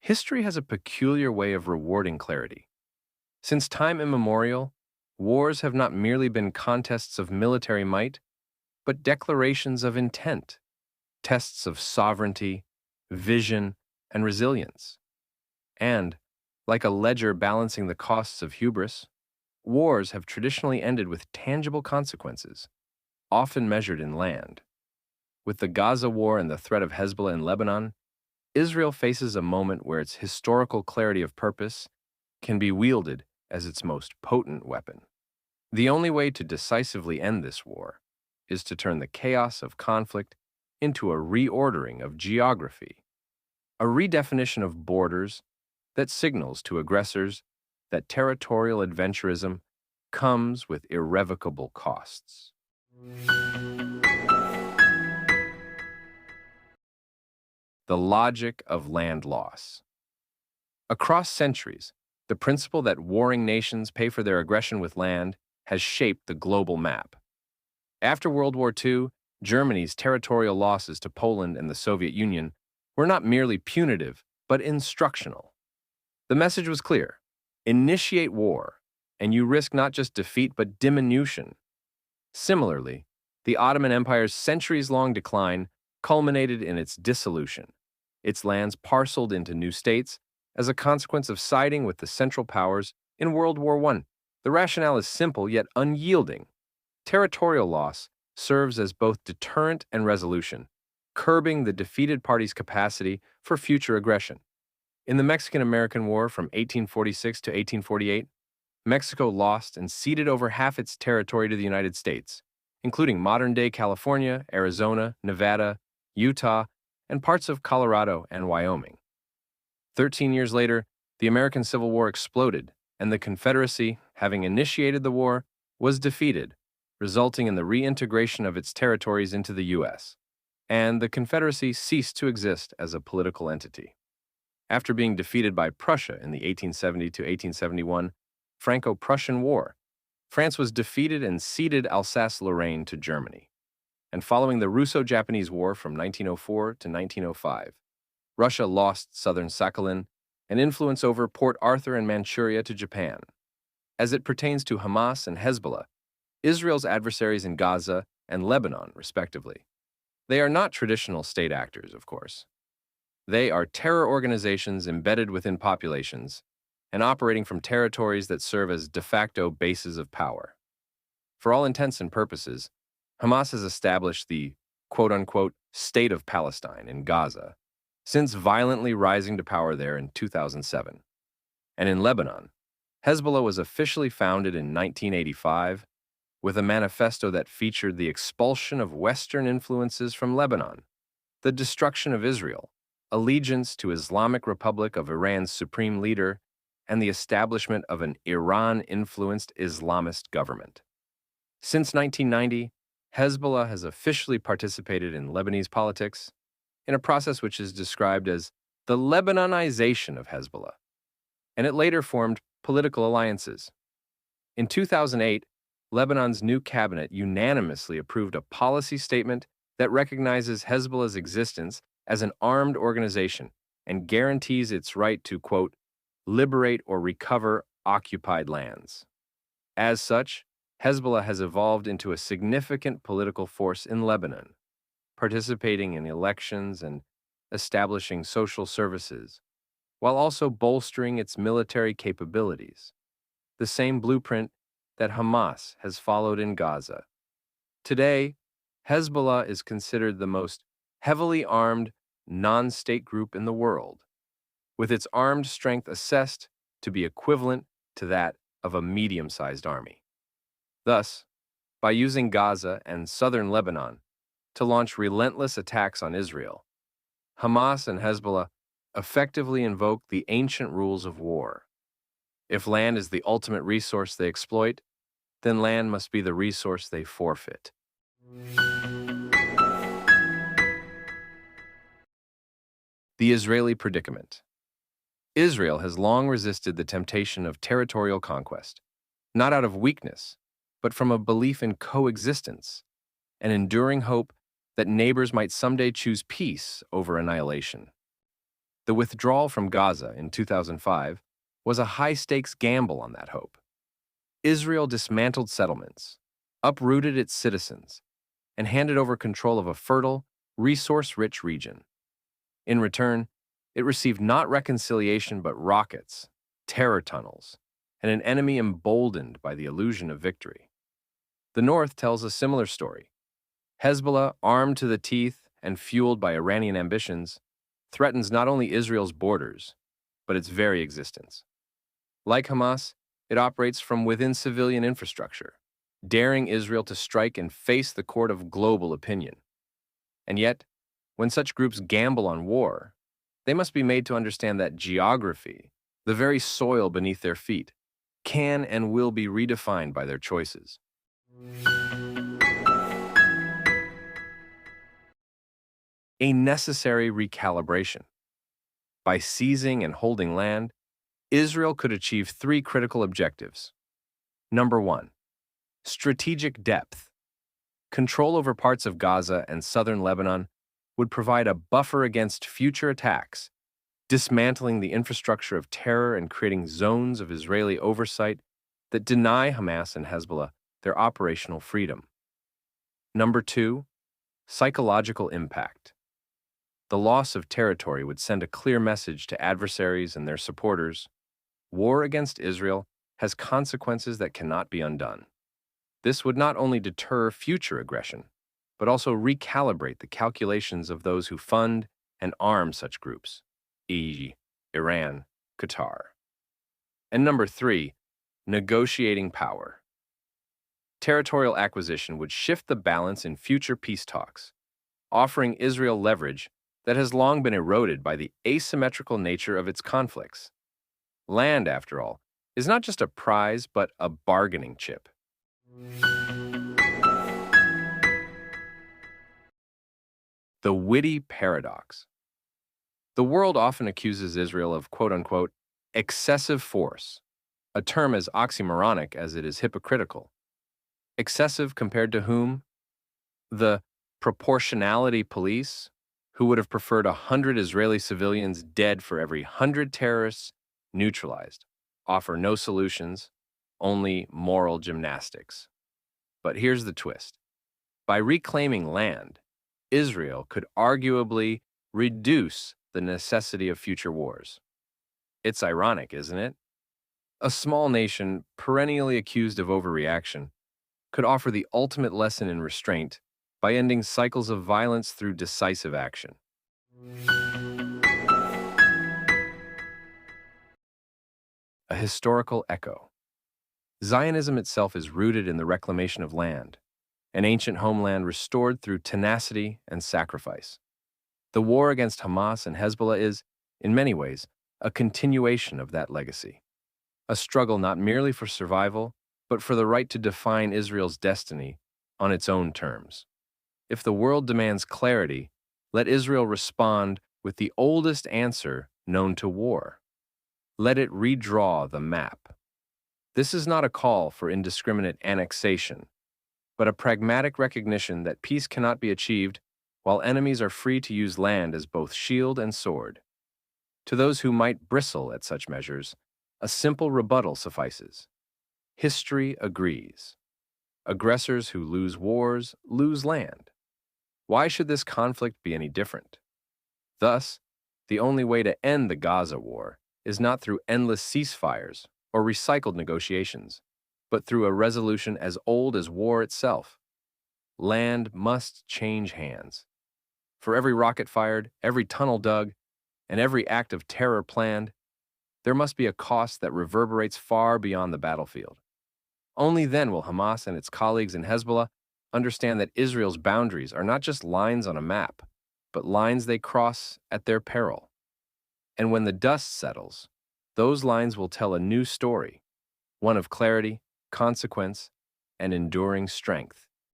History has a peculiar way of rewarding clarity. Since time immemorial, wars have not merely been contests of military might, but declarations of intent, tests of sovereignty, vision, and resilience. And, like a ledger balancing the costs of hubris, wars have traditionally ended with tangible consequences, often measured in land. With the Gaza War and the threat of Hezbollah in Lebanon, Israel faces a moment where its historical clarity of purpose can be wielded as its most potent weapon. The only way to decisively end this war is to turn the chaos of conflict into a reordering of geography, a redefinition of borders that signals to aggressors that territorial adventurism comes with irrevocable costs. The logic of land loss. Across centuries, the principle that warring nations pay for their aggression with land has shaped the global map. After World War II, Germany's territorial losses to Poland and the Soviet Union were not merely punitive, but instructional. The message was clear: initiate war, and you risk not just defeat but diminution. Similarly, the Ottoman Empire's centuries-long decline culminated in its dissolution, its lands parceled into new states as a consequence of siding with the Central Powers in World War I. The rationale is simple yet unyielding. Territorial loss serves as both deterrent and resolution, curbing the defeated party's capacity for future aggression. In the Mexican-American War from 1846 to 1848, Mexico lost and ceded over half its territory to the United States, including modern-day California, Arizona, Nevada, Utah, and parts of Colorado and Wyoming. 13 years later, the American Civil War exploded, and the Confederacy, having initiated the war, was defeated, resulting in the reintegration of its territories into the U.S., and the Confederacy ceased to exist as a political entity. After being defeated by Prussia in the 1870 to 1871 Franco-Prussian War, France was defeated and ceded Alsace-Lorraine to Germany. And following the Russo-Japanese War from 1904 to 1905, Russia lost southern Sakhalin and influence over Port Arthur and Manchuria to Japan. As it pertains to Hamas and Hezbollah, Israel's adversaries in Gaza and Lebanon, respectively, they are not traditional state actors, of course. They are terror organizations embedded within populations and operating from territories that serve as de facto bases of power. For all intents and purposes, Hamas has established the quote-unquote State of Palestine in Gaza, since violently rising to power there in 2007. And in Lebanon, Hezbollah was officially founded in 1985 with a manifesto that featured the expulsion of Western influences from Lebanon, the destruction of Israel, allegiance to Islamic Republic of Iran's supreme leader, and the establishment of an Iran-influenced Islamist government. Since 1990, Hezbollah has officially participated in Lebanese politics, in a process which is described as the Lebanonization of Hezbollah, and it later formed political alliances. In 2008, Lebanon's new cabinet unanimously approved a policy statement that recognizes Hezbollah's existence as an armed organization and guarantees its right to, quote, liberate or recover occupied lands. As such, Hezbollah has evolved into a significant political force in Lebanon, participating in elections and establishing social services, while also bolstering its military capabilities, the same blueprint that Hamas has followed in Gaza. Today, Hezbollah is considered the most heavily armed non-state group in the world, with its armed strength assessed to be equivalent to that of a medium-sized army. Thus, by using Gaza and southern Lebanon to launch relentless attacks on Israel, Hamas and Hezbollah effectively invoke the ancient rules of war. If land is the ultimate resource they exploit, then land must be the resource they forfeit. The Israeli predicament. Israel has long resisted the temptation of territorial conquest, not out of weakness, but from a belief in coexistence, an enduring hope that neighbors might someday choose peace over annihilation. The withdrawal from Gaza in 2005 was a high-stakes gamble on that hope. Israel dismantled settlements, uprooted its citizens, and handed over control of a fertile, resource-rich region. In return, it received not reconciliation but rockets, terror tunnels, and an enemy emboldened by the illusion of victory. The North tells a similar story. Hezbollah, armed to the teeth and fueled by Iranian ambitions, threatens not only Israel's borders, but its very existence. Like Hamas, it operates from within civilian infrastructure, daring Israel to strike and face the court of global opinion. And yet, when such groups gamble on war, they must be made to understand that geography, the very soil beneath their feet, can and will be redefined by their choices. A necessary recalibration. By seizing and holding land, Israel could achieve three critical objectives. Number one, strategic depth. Control over parts of Gaza and southern Lebanon would provide a buffer against future attacks, dismantling the infrastructure of terror and creating zones of Israeli oversight that deny Hamas and Hezbollah their operational freedom. Number two, psychological impact. The loss of territory would send a clear message to adversaries and their supporters. War against Israel has consequences that cannot be undone. This would not only deter future aggression, but also recalibrate the calculations of those who fund and arm such groups, e.g., Iran, Qatar. And number three, negotiating power. Territorial acquisition would shift the balance in future peace talks, offering Israel leverage that has long been eroded by the asymmetrical nature of its conflicts. Land, after all, is not just a prize, but a bargaining chip. The witty paradox. The world often accuses Israel of quote-unquote excessive force, a term as oxymoronic as it is hypocritical. Excessive compared to whom? The proportionality police, who would have preferred 100 Israeli civilians dead for every 100 terrorists neutralized, offer no solutions, only moral gymnastics. But here's the twist. By reclaiming land, Israel could arguably reduce the necessity of future wars. It's ironic, isn't it? A small nation, perennially accused of overreaction, could offer the ultimate lesson in restraint by ending cycles of violence through decisive action. A historical echo. Zionism itself is rooted in the reclamation of land, an ancient homeland restored through tenacity and sacrifice. The war against Hamas and Hezbollah is, in many ways, a continuation of that legacy. A struggle not merely for survival, but for the right to define Israel's destiny on its own terms. If the world demands clarity, let Israel respond with the oldest answer known to war. Let it redraw the map. This is not a call for indiscriminate annexation, but a pragmatic recognition that peace cannot be achieved while enemies are free to use land as both shield and sword. To those who might bristle at such measures, a simple rebuttal suffices. History agrees. Aggressors who lose wars lose land. Why should this conflict be any different? Thus, the only way to end the Gaza war is not through endless ceasefires or recycled negotiations, but through a resolution as old as war itself. Land must change hands. For every rocket fired, every tunnel dug, and every act of terror planned, there must be a cost that reverberates far beyond the battlefield. Only then will Hamas and its colleagues in Hezbollah understand that Israel's boundaries are not just lines on a map, but lines they cross at their peril. And when the dust settles, those lines will tell a new story, one of clarity, consequence, and enduring strength.